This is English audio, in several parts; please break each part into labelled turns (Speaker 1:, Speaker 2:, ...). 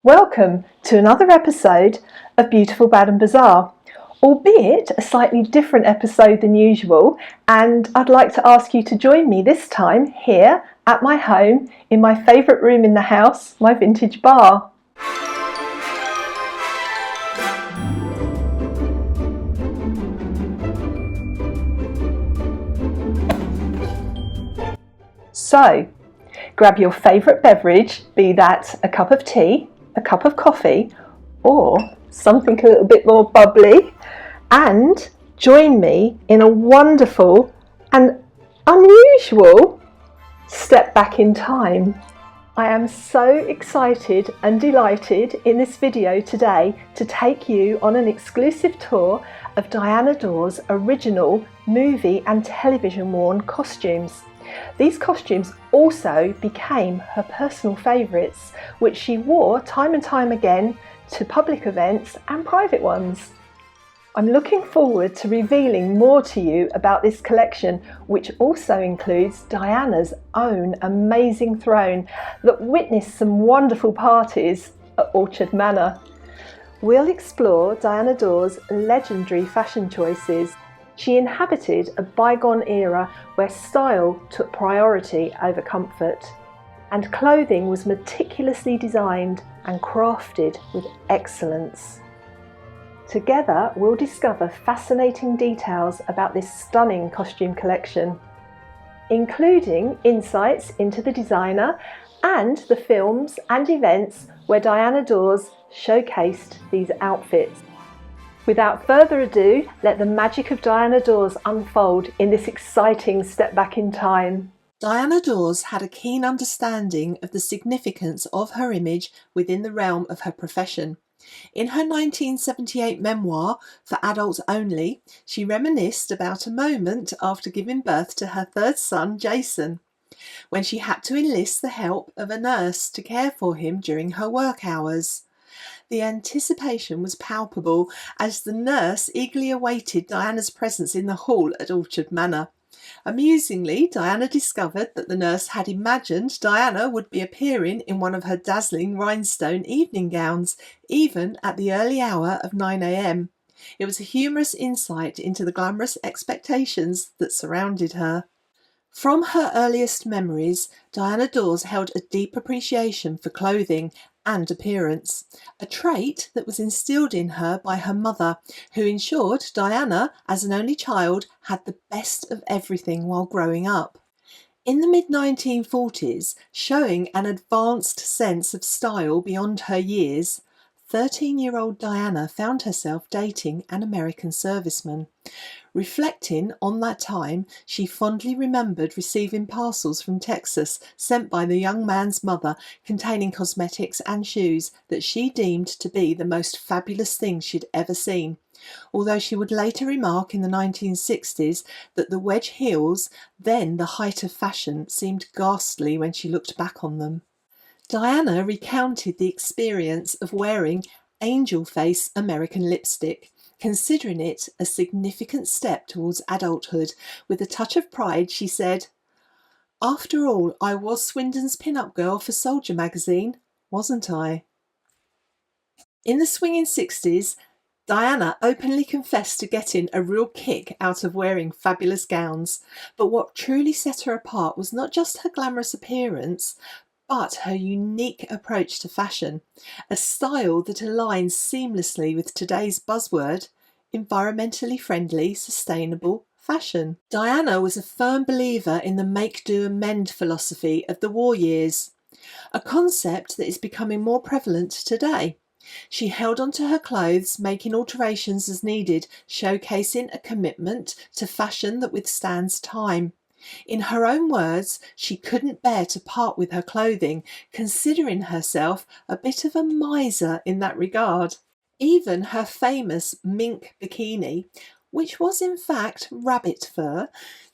Speaker 1: Welcome to another episode of Beautiful, Bad and Bizarre, albeit a slightly different episode than usual, and I'd like to ask you to join me this time here at my home in my favourite room in the house, my vintage bar. So, grab your favourite beverage, be that a cup of tea, a cup of coffee, or something a little bit more bubbly, and join me in a wonderful and unusual step back in time. I am so excited and delighted in this video today to take you on an exclusive tour of Diana Dors' original movie and television worn costumes. These costumes also became her personal favourites, which she wore time and time again to public events and private ones. I'm looking forward to revealing more to you about this collection, which also includes Diana's own amazing throne that witnessed some wonderful parties at Orchard Manor. We'll explore Diana Dors' legendary fashion choices. She inhabited a bygone era where style took priority over comfort, and clothing was meticulously designed and crafted with excellence. Together, we'll discover fascinating details about this stunning costume collection, including insights into the designer and the films and events where Diana Dors showcased these outfits. Without further ado, let the magic of Diana Dors unfold in this exciting step back in time.
Speaker 2: Diana Dors had a keen understanding of the significance of her image within the realm of her profession. In her 1978 memoir, For Adults Only, she reminisced about a moment after giving birth to her third son, Jason, when she had to enlist the help of a nurse to care for him during her work hours. The anticipation was palpable as the nurse eagerly awaited Diana's presence in the hall at Orchard Manor. Amusingly, Diana discovered that the nurse had imagined Diana would be appearing in one of her dazzling rhinestone evening gowns, even at the early hour of 9 a.m. It was a humorous insight into the glamorous expectations that surrounded her. From her earliest memories, Diana Dors held a deep appreciation for clothing and appearance, a trait that was instilled in her by her mother, who ensured Diana, as an only child, had the best of everything while growing up. In the mid-1940s, showing an advanced sense of style beyond her years, 13-year-old Diana found herself dating an American serviceman. Reflecting on that time, she fondly remembered receiving parcels from Texas sent by the young man's mother containing cosmetics and shoes that she deemed to be the most fabulous things she'd ever seen, although she would later remark in the 1960s that the wedge heels, then the height of fashion, seemed ghastly when she looked back on them. Diana recounted the experience of wearing angel face American lipstick, considering it a significant step towards adulthood. With a touch of pride, she said, "After all, I was Swindon's pin-up girl for Soldier magazine, wasn't I?" In the swinging 60s, Diana openly confessed to getting a real kick out of wearing fabulous gowns, but what truly set her apart was not just her glamorous appearance, but her unique approach to fashion, a style that aligns seamlessly with today's buzzword, environmentally friendly, sustainable fashion. Diana was a firm believer in the make, do and mend philosophy of the war years, a concept that is becoming more prevalent today. She held onto her clothes, making alterations as needed, showcasing a commitment to fashion that withstands time. In her own words, she couldn't bear to part with her clothing, considering herself a bit of a miser in that regard. Even her famous mink bikini, which was in fact rabbit fur,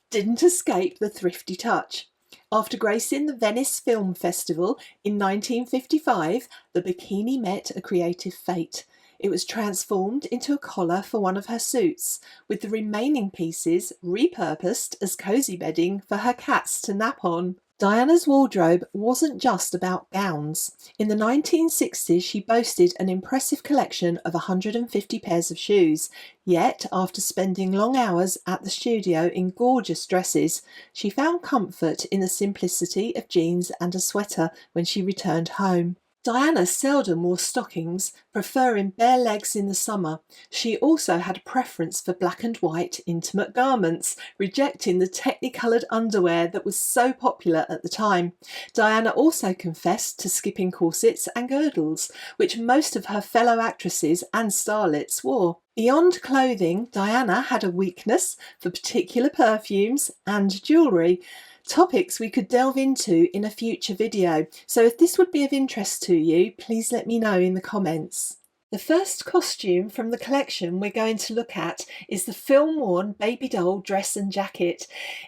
Speaker 2: didn't escape the thrifty touch. After gracing the Venice Film Festival in 1955, the bikini met a creative fate. It was transformed into a collar for one of her suits, with the remaining pieces repurposed as cosy bedding for her cats to nap on. Diana's wardrobe wasn't just about gowns. In the 1960s, she boasted an impressive collection of 150 pairs of shoes. Yet, after spending long hours at the studio in gorgeous dresses, she found comfort in the simplicity of jeans and a sweater when she returned home. Diana seldom wore stockings, preferring bare legs in the summer. She also had a preference for black and white intimate garments, rejecting the technicoloured underwear that was so popular at the time. Diana also confessed to skipping corsets and girdles, which most of her fellow actresses and starlets wore. Beyond clothing, Diana had a weakness for particular perfumes and jewellery, topics we could delve into in a future video. So if this would be of interest to you, please let me know in the comments. The first costume from the collection we're going to look at is the film-worn baby doll dress and jacket.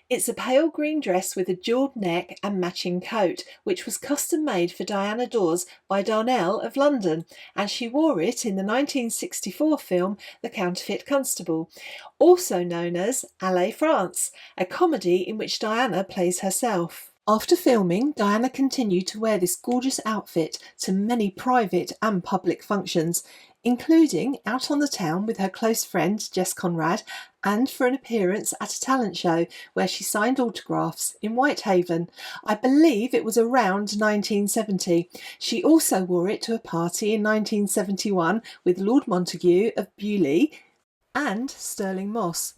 Speaker 2: It's a pale green dress with a jewelled neck and matching coat, which was custom made for Diana Dors by Darnell of London, and she wore it in the 1964 film The Counterfeit Constable, also known as Allez France, a comedy in which Diana plays herself. After filming, Diana continued to wear this gorgeous outfit to many private and public functions, including out on the town with her close friend Jess Conrad and for an appearance at a talent show where she signed autographs in Whitehaven. I believe it was around 1970. She also wore it to a party in 1971 with Lord Montague of Beaulieu and Sterling Moss.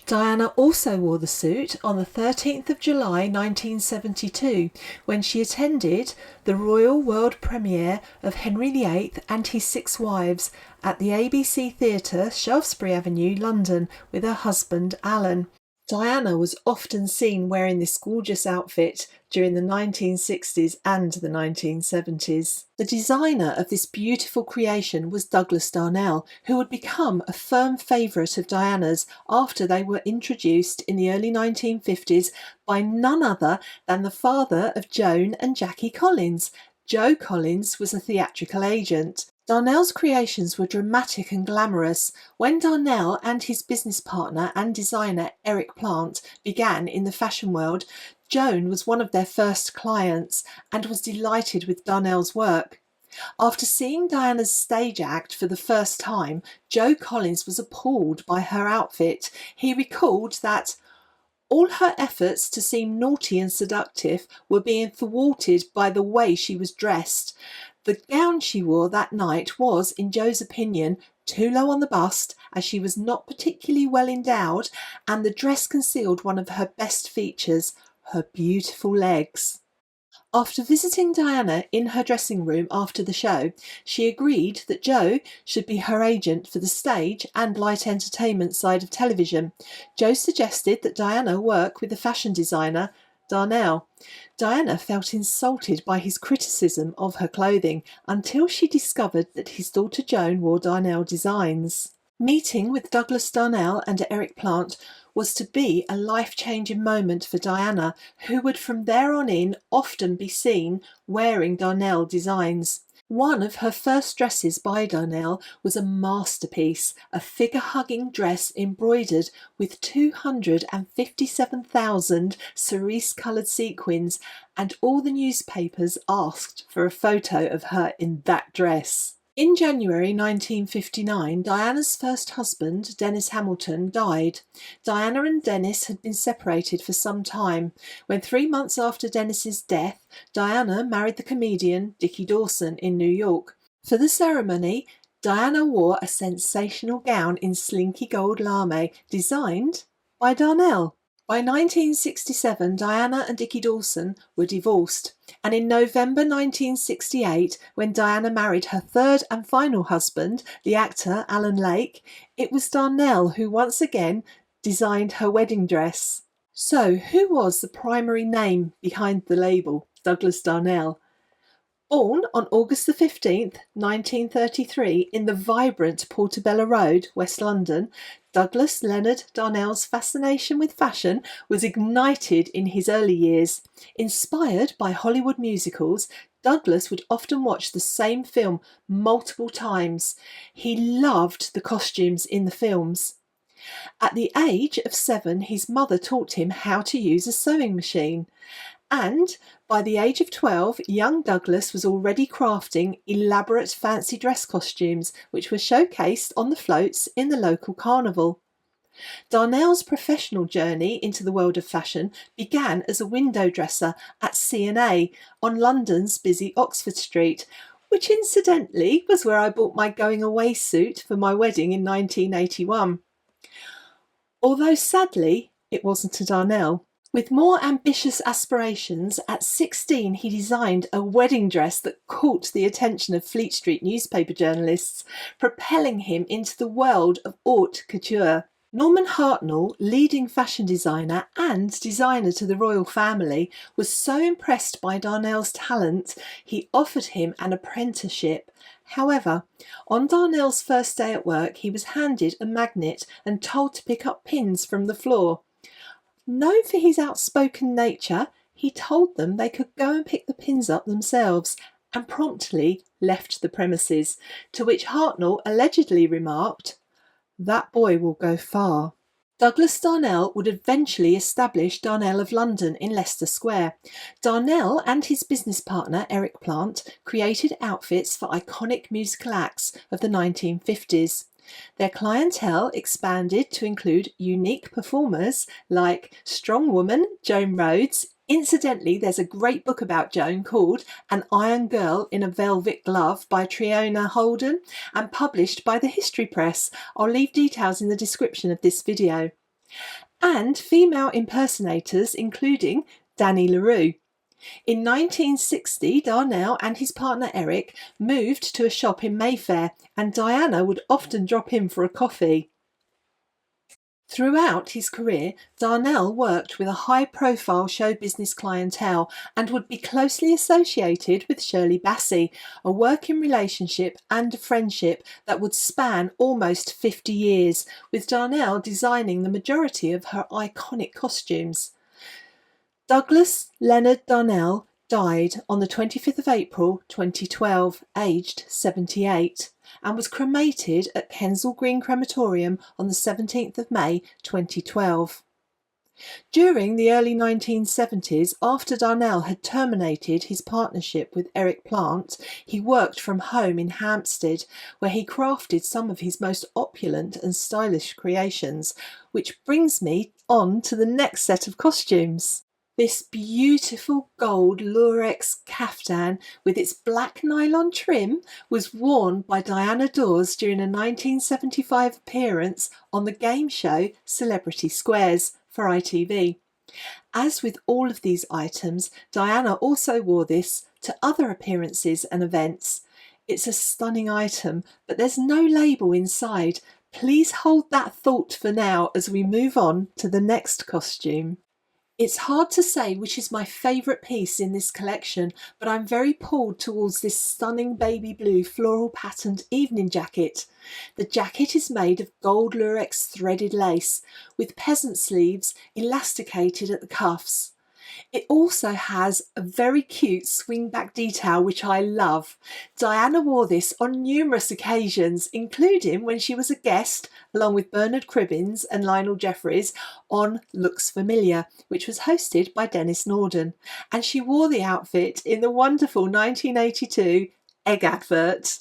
Speaker 2: Diana also wore the suit on the 13th of July 1972 when she attended the royal world premiere of Henry VIII and His Six Wives at the ABC Theatre, Shaftesbury Avenue, London, with her husband Alan. Diana was often seen wearing this gorgeous outfit during the 1960s and the 1970s. The designer of this beautiful creation was Douglas Darnell, who would become a firm favourite of Diana's after they were introduced in the early 1950s by none other than the father of Joan and Jackie Collins. Joe Collins was a theatrical agent. Darnell's creations were dramatic and glamorous. When Darnell and his business partner and designer Eric Plant began in the fashion world, Joan was one of their first clients and was delighted with Darnell's work. After seeing Diana's stage act for the first time, Joe Collins was appalled by her outfit. He recalled that all her efforts to seem naughty and seductive were being thwarted by the way she was dressed. The gown she wore that night was, in Joe's opinion, too low on the bust, as she was not particularly well endowed, and the dress concealed one of her best features, her beautiful legs. After visiting Diana in her dressing room after the show, she agreed that Joe should be her agent for the stage and light entertainment side of television. Joe suggested that Diana work with the fashion designer Darnell. Diana felt insulted by his criticism of her clothing until she discovered that his daughter Joan wore Darnell designs. Meeting with Douglas Darnell and Eric Plant was to be a life-changing moment for Diana, who would from there on in often be seen wearing Darnell designs. One of her first dresses by Darnell was a masterpiece, a figure-hugging dress embroidered with 257,000 cerise-coloured sequins, and all the newspapers asked for a photo of her in that dress. In January 1959, Diana's first husband, Dennis Hamilton, died. Diana and Dennis had been separated for some time. When 3 months after Dennis's death, Diana married the comedian Dickie Dawson in New York. For the ceremony, Diana wore a sensational gown in slinky gold lame, designed by Darnell. By 1967, Diana and Dickie Dawson were divorced, and in November 1968, when Diana married her third and final husband, the actor Alan Lake, it was Darnell who once again designed her wedding dress. So, who was the primary name behind the label, Douglas Darnell? Born on August the 15th, 1933, in the vibrant Portobello Road, West London, Douglas Leonard Darnell's fascination with fashion was ignited in his early years. Inspired by Hollywood musicals, Douglas would often watch the same film multiple times. He loved the costumes in the films. At the age of 7, his mother taught him how to use a sewing machine. And by the age of 12, young Douglas was already crafting elaborate fancy dress costumes, which were showcased on the floats in the local carnival. Darnell's professional journey into the world of fashion began as a window dresser at C&A on London's busy Oxford Street, which incidentally was where I bought my going away suit for my wedding in 1981. Although sadly, it wasn't a Darnell. With more ambitious aspirations, at 16 he designed a wedding dress that caught the attention of Fleet Street newspaper journalists, propelling him into the world of haute couture. Norman Hartnell, leading fashion designer and designer to the royal family, was so impressed by Darnell's talent he offered him an apprenticeship. However, on Darnell's first day at work he was handed a magnet and told to pick up pins from the floor. Known for his outspoken nature, he told them they could go and pick the pins up themselves and promptly left the premises, to which Hartnell allegedly remarked, "That boy will go far." Douglas Darnell would eventually establish Darnell of London in Leicester Square. Darnell and his business partner Eric Plant created outfits for iconic musical acts of the 1950s. Their clientele expanded to include unique performers like strong woman Joan Rhodes. Incidentally, there's a great book about Joan called An Iron Girl in a Velvet Glove by Triona Holden and published by the History Press. I'll leave details in the description of this video. And female impersonators including Danny LaRue. In 1960, Darnell and his partner Eric moved to a shop in Mayfair, and Diana would often drop in for a coffee. Throughout his career, Darnell worked with a high-profile show business clientele and would be closely associated with Shirley Bassey, a working relationship and a friendship that would span almost 50 years, with Darnell designing the majority of her iconic costumes. Douglas Leonard Darnell died on the 25th of April 2012, aged 78, and was cremated at Kensal Green Crematorium on the 17th of May 2012. During the early 1970s, after Darnell had terminated his partnership with Eric Plant, he worked from home in Hampstead, where he crafted some of his most opulent and stylish creations, which brings me on to the next set of costumes. This beautiful gold lurex caftan with its black nylon trim was worn by Diana Dors during a 1975 appearance on the game show Celebrity Squares for ITV. As with all of these items, Diana also wore this to other appearances and events. It's a stunning item, but there's no label inside. Please hold that thought for now as we move on to the next costume. It's hard to say which is my favourite piece in this collection, but I'm very pulled towards this stunning baby blue floral patterned evening jacket. The jacket is made of gold lurex threaded lace, with peasant sleeves elasticated at the cuffs. It also has a very cute swing back detail which I love. Diana wore this on numerous occasions, including when she was a guest along with Bernard Cribbins and Lionel Jeffries on Looks Familiar, which was hosted by Dennis Norden, and she wore the outfit in the wonderful 1982 Egg advert.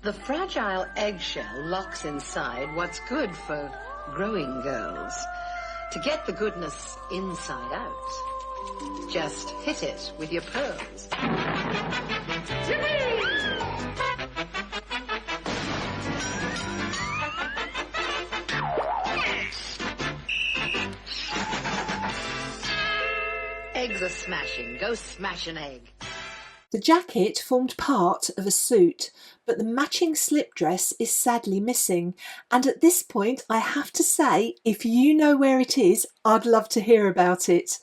Speaker 3: The fragile eggshell locks inside what's good for growing girls. To get the goodness inside out, just hit it with your pearls. Eggs are smashing. Go smash an egg.
Speaker 2: The jacket formed part of a suit, but the matching slip dress is sadly missing. And at this point, I have to say, if you know where it is, I'd love to hear about it.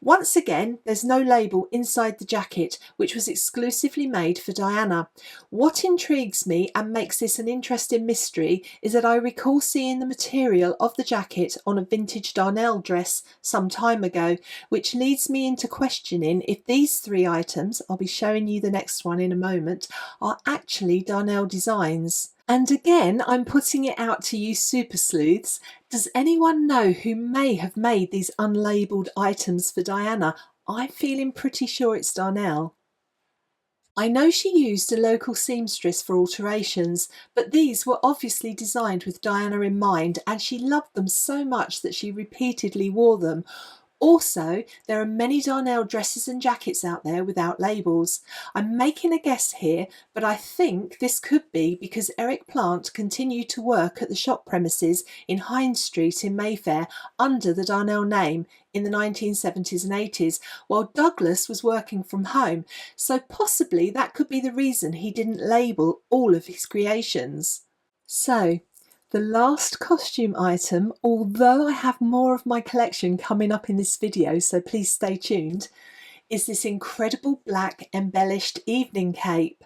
Speaker 2: Once again, there's no label inside the jacket, which was exclusively made for Diana. What intrigues me and makes this an interesting mystery is that I recall seeing the material of the jacket on a vintage Darnell dress some time ago, which leads me into questioning if these three items, I'll be showing you the next one in a moment, are actually Darnell designs. And again, I'm putting it out to you super sleuths. Does anyone know who may have made these unlabelled items for Diana? I'm feeling pretty sure it's Darnell. I know she used a local seamstress for alterations, but these were obviously designed with Diana in mind, and she loved them so much that she repeatedly wore them. Also, there are many Darnell dresses and jackets out there without labels. I'm making a guess here, but I think this could be because Eric Plant continued to work at the shop premises in Hines Street in Mayfair under the Darnell name in the 1970s and 80s, while Douglas was working from home, so possibly that could be the reason he didn't label all of his creations. So, the last costume item, although I have more of my collection coming up in this video, so please stay tuned, is this incredible black embellished evening cape.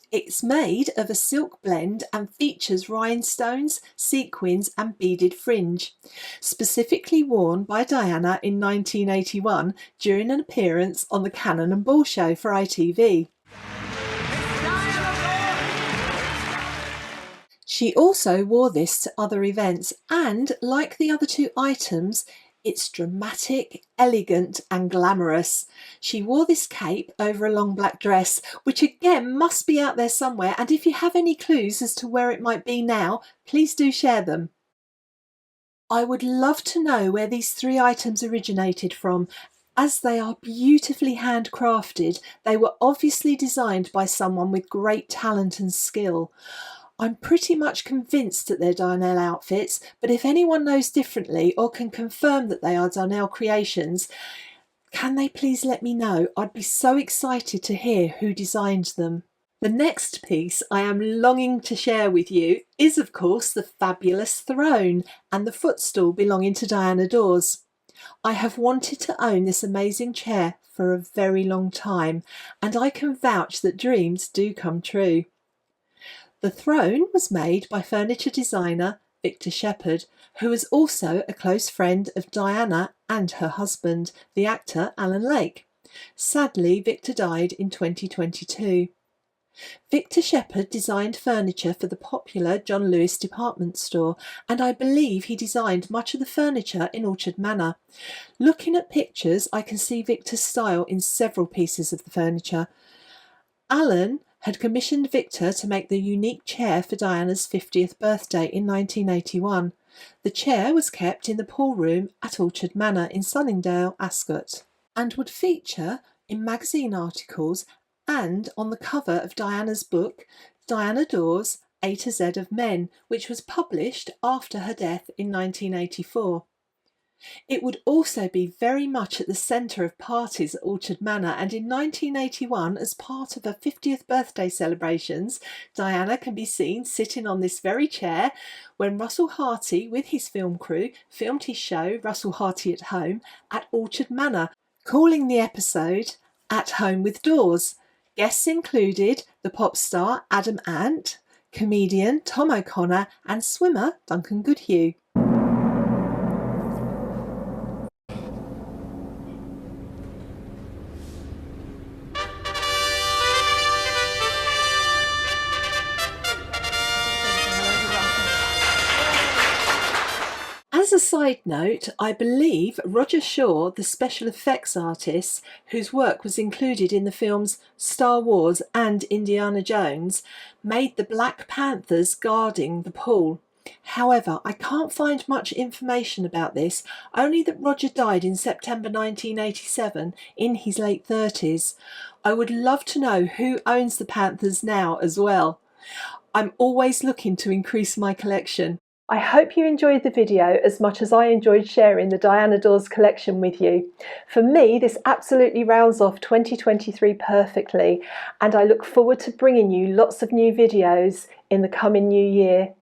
Speaker 2: It's made of a silk blend and features rhinestones, sequins and beaded fringe. Specifically worn by Diana in 1981 during an appearance on the Cannon and Ball show for ITV. She also wore this to other events and, like the other two items, it's dramatic, elegant and glamorous. She wore this cape over a long black dress, which again must be out there somewhere, and if you have any clues as to where it might be now, please do share them. I would love to know where these three items originated from. As they are beautifully handcrafted, they were obviously designed by someone with great talent and skill. I'm pretty much convinced that they're Darnell outfits, but if anyone knows differently or can confirm that they are Darnell creations, can they please let me know? I'd be so excited to hear who designed them. The next piece I am longing to share with you is, of course, the fabulous throne and the footstool belonging to Diana Dors. I have wanted to own this amazing chair for a very long time, and I can vouch that dreams do come true. The throne was made by furniture designer Victor Shepherd, who was also a close friend of Diana and her husband, the actor Alan Lake. Sadly, Victor died in 2022. Victor Shepherd designed furniture for the popular John Lewis department store, and I believe he designed much of the furniture in Orchard Manor. Looking at pictures, I can see Victor's style in several pieces of the furniture. Alan had commissioned Victor to make the unique chair for Diana's 50th birthday in 1981. The chair was kept in the pool room at Orchard Manor in Sunningdale, Ascot, and would feature in magazine articles and on the cover of Diana's book, Diana Dors, A to Z of Men, which was published after her death in 1984. It would also be very much at the centre of parties at Orchard Manor, and in 1981, as part of her 50th birthday celebrations, Diana can be seen sitting on this very chair when Russell Harty, with his film crew, filmed his show Russell Harty at Home at Orchard Manor, calling the episode At Home with Dors. Guests included the pop star Adam Ant, comedian Tom O'Connor and swimmer Duncan Goodhue. As a side note, I believe Roger Shaw, the special effects artist whose work was included in the films Star Wars and Indiana Jones, made the Black Panthers guarding the pool. However, I can't find much information about this, only that Roger died in September 1987 in his late 30s. I would love to know who owns the Panthers now as well. I'm always looking to increase my collection.
Speaker 1: I hope you enjoyed the video as much as I enjoyed sharing the Diana Dors collection with you. For me, this absolutely rounds off 2023 perfectly, and I look forward to bringing you lots of new videos in the coming new year.